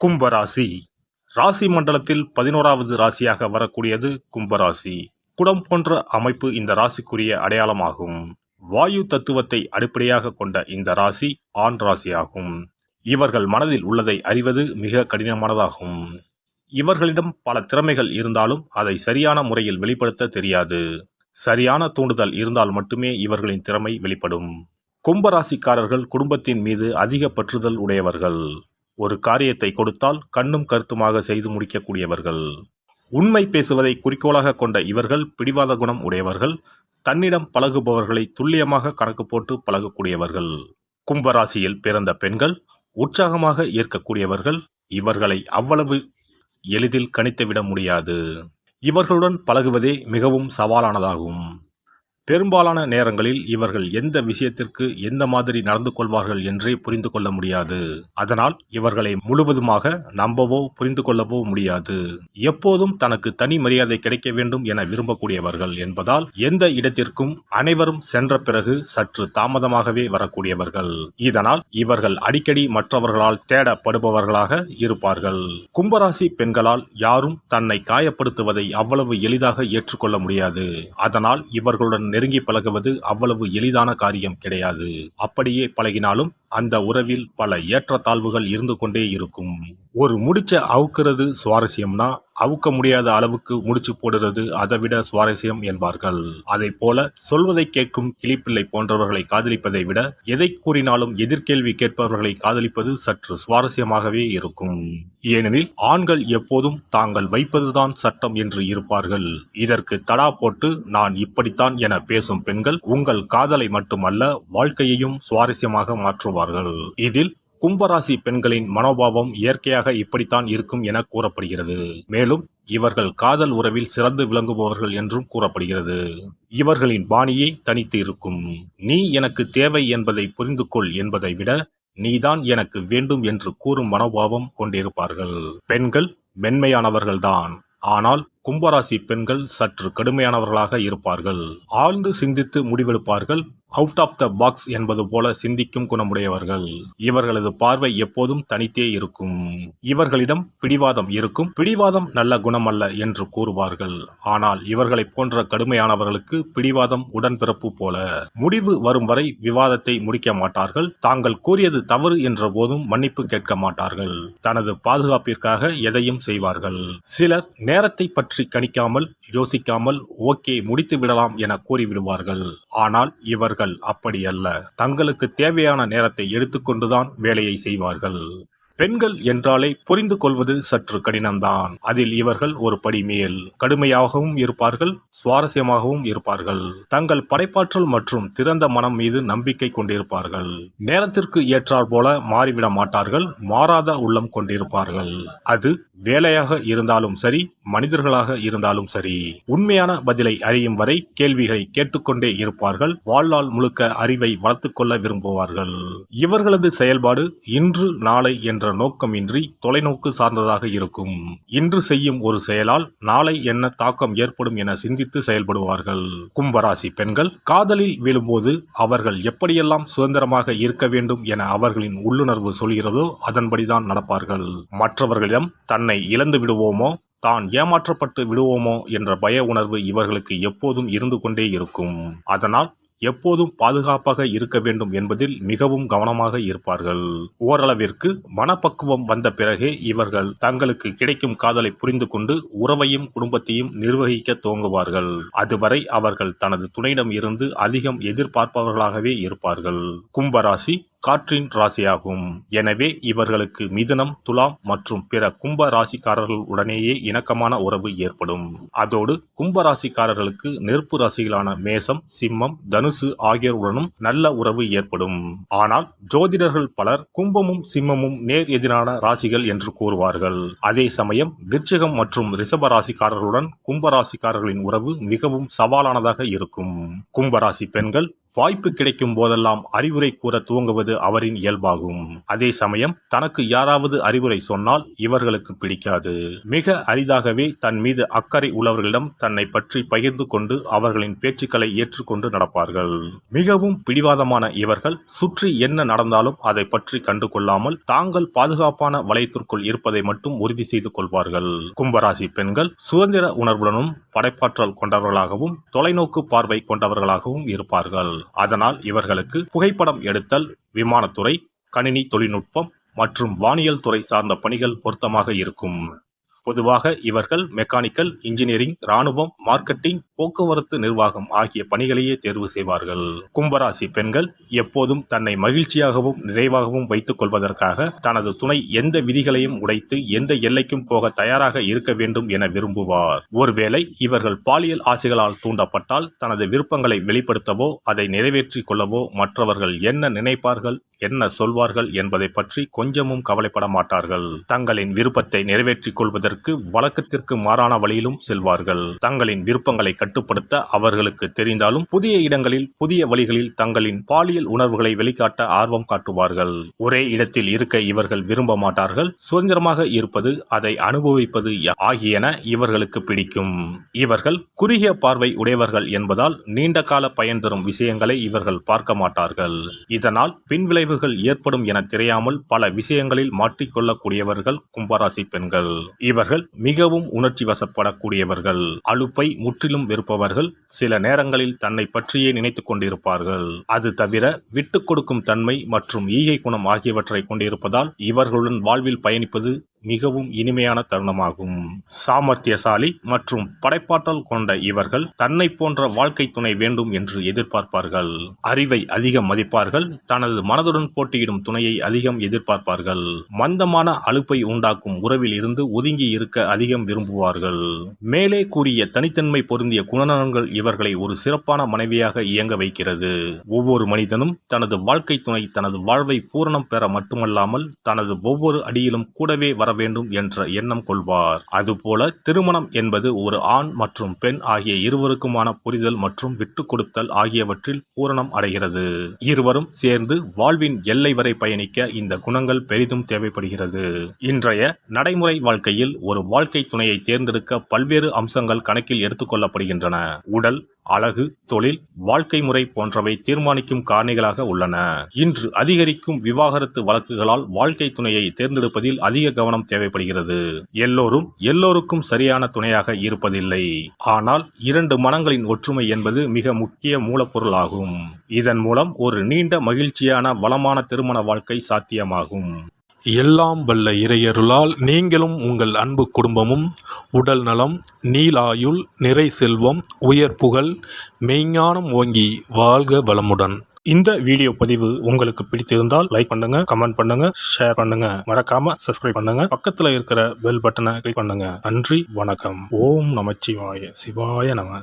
கும்பராசி ராசி மண்டலத்தில் 11வது ராசியாக வரக்கூடியது கும்பராசி. குடம் போன்ற அமைப்பு இந்த ராசிக்குரிய அடையாளமாகும். வாயு தத்துவத்தை அடிப்படையாக கொண்ட இந்த ராசி ஆண் ராசியாகும். இவர்கள் மனதில் உள்ளதை அறிவது மிக கடினமானதாகும். இவர்களிடம் பல திறமைகள் இருந்தாலும் அதை சரியான முறையில் வெளிப்படுத்த தெரியாது. சரியான தூண்டுதல் இருந்தால் மட்டுமே இவர்களின் திறமை வெளிப்படும். கும்பராசிக்காரர்கள் குடும்பத்தின் மீது அதிக பற்றுதல் உடையவர்கள். ஒரு காரியத்தை கொடுத்தால் கண்ணும் கருத்துமாக செய்து முடிக்கக்கூடியவர்கள். உண்மை பேசுவதை குறிக்கோளாக கொண்ட இவர்கள் பிடிவாத குணம் உடையவர்கள். தன்னிடம் பழகுபவர்களை துல்லியமாக கணக்கு போட்டு பழகக்கூடியவர்கள். கும்பராசியில் பிறந்த பெண்கள் உற்சாகமாக ஈர்க்கக்கூடியவர்கள். இவர்களை அவ்வளவு எளிதில் கணித்துவிட முடியாது. இவர்களுடன் பழகுவதே மிகவும் சவாலானதாகும். பெரும்பாலான நேரங்களில் இவர்கள் எந்த விஷயத்திற்கு எந்த மாதிரி நடந்து கொள்வார்கள் என்றே புரிந்து கொள்ள முடியாது. அதனால் இவர்களை முழுவதுமாக நம்பவோ புரிந்து கொள்ளவோ முடியாது. எப்போதும் தனக்கு தனி மரியாதை கிடைக்க வேண்டும் என விரும்பக்கூடியவர்கள் என்பதால் எந்த இடத்திற்கும் அனைவரும் சென்ற பிறகு சற்று தாமதமாகவே வரக்கூடியவர்கள். இதனால் இவர்கள் அடிக்கடி மற்றவர்களால் தேடப்படுபவர்களாக இருப்பார்கள். கும்பராசி பெண்களால் யாரும் தன்னை காயப்படுத்துவதை அவ்வளவு எளிதாக ஏற்றுக்கொள்ள முடியாது. அதனால் இவர்களுடன் நெருங்கி பழகுவது அவ்வளவு எளிதான காரியம் கிடையாது. அப்படியே பழகினாலும் அந்த உறவில் பல ஏற்றத்தாழ்வுகள் இருந்து கொண்டே இருக்கும். ஒரு முடிச்ச அவுக்கிறது சுவாரஸ்யம்னா அவுக்க முடியாத அளவுக்கு முடிச்சு போடுறது அதைவிட சுவாரஸ்யம் என்பார்கள். அதை போல சொல்வதை கேட்கும் கிளிப்பிள்ளை போன்றவர்களை காதலிப்பதை விட எதை கூறினாலும் எதிர்கேள்வி கேட்பவர்களை காதலிப்பது சற்று சுவாரஸ்யமாகவே இருக்கும். ஏனெனில் ஆண்கள் எப்போதும் தாங்கள் வைப்பதுதான் சட்டம் என்று இருப்பார்கள். இதற்கு தடா போட்டு நான் இப்படித்தான் என பேசும் பெண்கள் உங்கள் காதலை மட்டுமல்ல வாழ்க்கையையும் சுவாரஸ்யமாக மாற்றுவார்கள். இதில் கும்பராசி பெண்களின் மனோபாவம் இயற்கையாக இப்படித்தான் இருக்கும் என கூறப்படுகிறது. மேலும் இவர்கள் காதல் உறவில் சிறந்து விளங்குபவர்கள் என்றும் கூறப்படுகிறது. இவர்களின் பாணியே தனித்து இருக்கும். நீ எனக்கு தேவை என்பதை புரிந்து கொள் என்பதை விட நீதான் எனக்கு வேண்டும் என்று கூறும் மனோபாவம் கொண்டிருப்பார்கள். பெண்கள் மென்மையானவர்கள்தான். ஆனால் கும்பராசி பெண்கள் சற்று கடுமையானவர்களாக இருப்பார்கள். ஆழ்ந்து சிந்தித்து முடிவெடுப்பார்கள். அவுட் ஆஃப் த பாக்ஸ் என்பது போல சிந்திக்கும் குணமுடையவர்கள். இவர்களது பார்வை எப்போதும் தனித்தே இருக்கும். இவர்களிடம் பிடிவாதம் இருக்கும். பிடிவாதம் நல்ல குணமல்ல என்று கூறுவார்கள். ஆனால் இவர்களை போன்ற கடுமையானவர்களுக்கு பிடிவாதம் உடன்பிறப்பு போல. முடிவு வரும் வரை விவாதத்தை முடிக்க மாட்டார்கள். தாங்கள் கூறியது தவறு என்ற போதும் மன்னிப்பு கேட்க மாட்டார்கள். தனது பாதுகாப்பிற்காக எதையும் செய்வார்கள். சிலர் நேரத்தை பற்றி கணிக்காமல் யோசிக்காமல் ஓகே முடித்து விடலாம் என கூறிவிடுவார்கள். ஆனால் இவர்கள் அப்படி அல்ல. தங்களுக்கு தேவையான நேரத்தை எடுத்துக்கொண்டுதான் வேலையை செய்வார்கள். பெண்கள் என்றாலே புரிந்து கொள்வது சற்று கடினம்தான். அதில் இவர்கள் ஒரு படி மேல். கடுமையாகவும் இருப்பார்கள், சுவாரஸ்யமாகவும் இருப்பார்கள். தங்கள் படைப்பாற்றல் மற்றும் திறந்த மனம் மீது நம்பிக்கை கொண்டிருப்பார்கள். நேரத்திற்கு ஏற்றாற் போல மாறிவிட மாட்டார்கள். மாறாத உள்ளம் கொண்டிருப்பார்கள். அது வேலையாக இருந்தாலும் சரி, மனிதர்களாக இருந்தாலும் சரி. உண்மையான பதிலை அறியும் வரை கேள்விகளை கேட்டுக்கொண்டே இருப்பார்கள். வாழ்நாள் முழுக்க அறிவை வளர்த்துக் கொள்ள விரும்புவார்கள். இவர்களது செயல்பாடு இன்று நாளை என்ற நோக்கமின்றி தொலைநோக்கு சார்ந்ததாக இருக்கும். இன்று செய்யும் ஒரு செயலால் நாளை என்ன தாக்கம் ஏற்படும் என சிந்தித்து செயல்படுவார்கள். கும்பராசி பெண்கள் காதலில் விழும்போது அவர்கள் எப்படியெல்லாம் சுதந்திரமாக இருக்க வேண்டும் என அவர்களின் உள்ளுணர்வு சொல்கிறதோ அதன்படிதான் நடப்பார்கள். மற்றவர்களிடம் தன்னை இழந்து விடுவோமோ, தான் ஏமாற்றப்பட்டு விடுவோமோ என்ற பய உணர்வு இவர்களுக்கு எப்போதும் இருந்து கொண்டே இருக்கும். அதனால் எப்போதும் பாதுகாப்பாக இருக்க வேண்டும் என்பதில் மிகவும் கவனமாக இருப்பார்கள். ஓரளவிற்கு மனப்பக்குவம் வந்த பிறகே இவர்கள் தங்களுக்கு கிடைக்கும் காதலை புரிந்து கொண்டு உறவையும் குடும்பத்தையும் நிர்வகிக்க துவங்குவார்கள். அதுவரை அவர்கள் தனது துணையிடம் இருந்து அதிகம் எதிர்பார்ப்பவர்களாகவே இருப்பார்கள். கும்பராசி காற்றின் ராசியாகும். எனவே இவர்களுக்கு மிதுனம், துலாம் மற்றும் பிற கும்ப ராசிக்காரர்கள் உடனேயே இணக்கமான உறவு ஏற்படும். அதோடு கும்ப ராசிக்காரர்களுக்கு நெருப்பு ராசிகளான மேசம், சிம்மம், தனுசு ஆகியோருடனும் நல்ல உறவு ஏற்படும். ஆனால் ஜோதிடர்கள் பலர் கும்பமும் சிம்மமும் நேர் எதிரான ராசிகள் என்று கூறுவார்கள். அதே சமயம் விருச்சிகம் மற்றும் ரிஷப ராசிக்காரர்களுடன் கும்ப ராசிக்காரர்களின் உறவு மிகவும் சவாலானதாக இருக்கும். கும்பராசி பெண்கள் வாய்ப்பு கிடைக்கும் போதெல்லாம் அறிவுரை கூற துவங்குவது அவரின் இயல்பாகும். அதே சமயம் தனக்கு யாராவது அறிவுரை சொன்னால் இவர்களுக்கு பிடிக்காது. மிக அரிதாகவே தன் மீது அக்கறை உள்ளவர்களிடம் தன்னை பற்றி பகிர்ந்து கொண்டு அவர்களின் பேச்சுக்களை ஏற்றுக்கொண்டு நடப்பார்கள். மிகவும் பிடிவாதமான இவர்கள் சுற்றி என்ன நடந்தாலும் அதை பற்றி கண்டு கொள்ளாமல் தாங்கள் பாதுகாப்பான வளையத்திற்குள் இருப்பதை மட்டும் உறுதி செய்து கொள்வார்கள். கும்பராசி பெண்கள் சுதந்திர உணர்வுடனும் படைப்பாற்றல் கொண்டவர்களாகவும் தொலைநோக்கு பார்வை கொண்டவர்களாகவும் இருப்பார்கள். அதனால் இவர்களுக்கு புகைப்படம் எடுத்தல், விமானத்துறை, கணினி தொழில்நுட்பம் மற்றும் வானியல் துறை சார்ந்த பணிகள் பொருத்தமாக இருக்கும். பொதுவாக இவர்கள் மெக்கானிக்கல், இன்ஜினியரிங், இராணுவம், மார்க்கெட்டிங், போக்குவரத்து நிர்வாகம் ஆகிய பணிகளையே தேர்வு செய்வார்கள். கும்பராசி பெண்கள் எப்போதும் தன்னை மகிழ்ச்சியாகவும் நிறைவாகவும் வைத்துக் கொள்வதற்காக தனது துணை எந்த விதிகளையும் உடைத்து எந்த எல்லைக்கும் போக தயாராக இருக்க வேண்டும் என விரும்புவார். ஒருவேளை இவர்கள் பாலியல் ஆசைகளால் தூண்டப்பட்டால் தனது விருப்பங்களை வெளிப்படுத்தவோ அதை நிறைவேற்றிக் கொள்ளவோ மற்றவர்கள் என்ன நினைப்பார்கள், என்ன சொல்வார்கள் என்பதை பற்றி கொஞ்சமும் கவலைப்பட மாட்டார்கள். தங்களின் விருப்பத்தை நிறைவேற்றிக் கொள்வதற்கு வழக்கத்திற்கு மாறான வழியிலும் செல்வார்கள். தங்களின் விருப்பங்களை கட்டுப்படுத்த அவர்களுக்கு தெரிந்தாலும் புதிய இடங்களில் புதிய வழிகளில் தங்களின் பாலியல் உணர்வுகளை வெளிக்காட்ட ஆர்வம் காட்டுவார்கள். ஒரே இடத்தில் இருக்க இவர்கள் விரும்ப மாட்டார்கள். சுதந்திரமாக இருப்பது, அதை அனுபவிப்பது ஆகியன இவர்களுக்கு பிடிக்கும். இவர்கள் குறுகிய பார்வை உடையவர்கள் என்பதால் நீண்ட கால பயன் தரும் விஷயங்களை இவர்கள் பார்க்க மாட்டார்கள். இதனால் பின்விளைவுகள் ஏற்படும் என தெரியாமல் பல விஷயங்களில் மாற்றிக்கொள்ளக்கூடியவர்கள் கும்பராசி பெண்கள். இவர்கள் மிகவும் உணர்ச்சி வசப்படக்கூடியவர்கள். அலுப்பை முற்றிலும் வெறுப்பவர்கள். சில நேரங்களில் தன்னை பற்றியே நினைத்துக் கொண்டிருப்பார்கள். அது தவிர விட்டுக் கொடுக்கும் தன்மை மற்றும் ஈகை குணம் ஆகியவற்றை கொண்டிருப்பதால் இவர்களுடன் வாழ்வில் பயணிப்பது மிகவும் இனிமையான தருணமாகும். சாமர்த்தியசாலி மற்றும் படைப்பாற்றல் கொண்ட இவர்கள் தன்னை போன்ற வாழ்க்கை துணை வேண்டும் என்று எதிர்பார்ப்பார்கள். அறிவை அதிகம் மதிப்பார்கள். தனது மனதுடன் போட்டியிடும் துணையை அதிகம் எதிர்பார்ப்பார்கள். மந்தமான அலுப்பை உண்டாக்கும் உறவில் இருந்து ஒதுங்கி இருக்க அதிகம் விரும்புவார்கள். மேலே கூறிய தனித்தன்மை பொருந்திய குணநலன்கள் இவர்களை ஒரு சிறப்பான மனைவியாக இயங்க வைக்கிறது. ஒவ்வொரு மனிதனும் தனது வாழ்க்கை துணை தனது வாழ்வை பூரணம் பெற மட்டுமல்லாமல் தனது ஒவ்வொரு அடியிலும் கூடவே வர வேண்டும் என்ற எண்ணம் கொள்வார். அதுபோல திருமணம் என்பது ஒரு ஆண் மற்றும் பெண் ஆகிய இருவருக்குமான புரிதல் மற்றும் விட்டுக் கொடுத்தல் ஆகியவற்றில் பூரணம் அடைகிறது. இருவரும் சேர்ந்து வாழ்வின் எல்லை வரை பயணிக்க இந்த குணங்கள் பெரிதும் தேவைப்படுகிறது. இன்றைய நடைமுறை வாழ்க்கையில் ஒரு வாழ்க்கை துணையை தேர்ந்தெடுக்க பல்வேறு அம்சங்கள் கணக்கில் எடுத்துக்கொள்ளப்படுகின்றன. உடல், அழகு, தொழில், வாழ்க்கை முறை போன்றவை தீர்மானிக்கும் காரணிகளாக உள்ளன. இன்று அதிகரிக்கும் விவாகரத்து வழக்குகளால் வாழ்க்கை துணையை தேர்ந்தெடுப்பதில் அதிக கவனம் தேவைப்படுகிறது. எல்லோருக்கும் சரியான துணையாக இருப்பதில்லை. ஆனால் இரண்டு மனங்களின் ஒற்றுமை என்பது மிக முக்கிய மூலப்பொருளாகும். இதன் மூலம் ஒரு நீண்ட மகிழ்ச்சியான வளமான திருமண வாழ்க்கை சாத்தியமாகும். எல்லாம் வல்ல இறையருளால் நீங்களும் உங்கள் அன்பு குடும்பமும் உடல் நலம், நீலாயுள், நிறை செல்வம், உயர் புகழ், மெய்ஞானம் ஓங்கி வாழ்க வளமுடன். இந்த வீடியோ பதிவு உங்களுக்கு பிடித்திருந்தால் லைக் பண்ணுங்க, கமெண்ட் பண்ணுங்க, ஷேர் பண்ணுங்க. மறக்காம சப்ஸ்கிரைப் பண்ணுங்க. பக்கத்துல இருக்கிற பெல் பட்டனை கிளிக் பண்ணுங்க. நன்றி, வணக்கம். ஓம் நமச்சிவாய. சிவாய நம.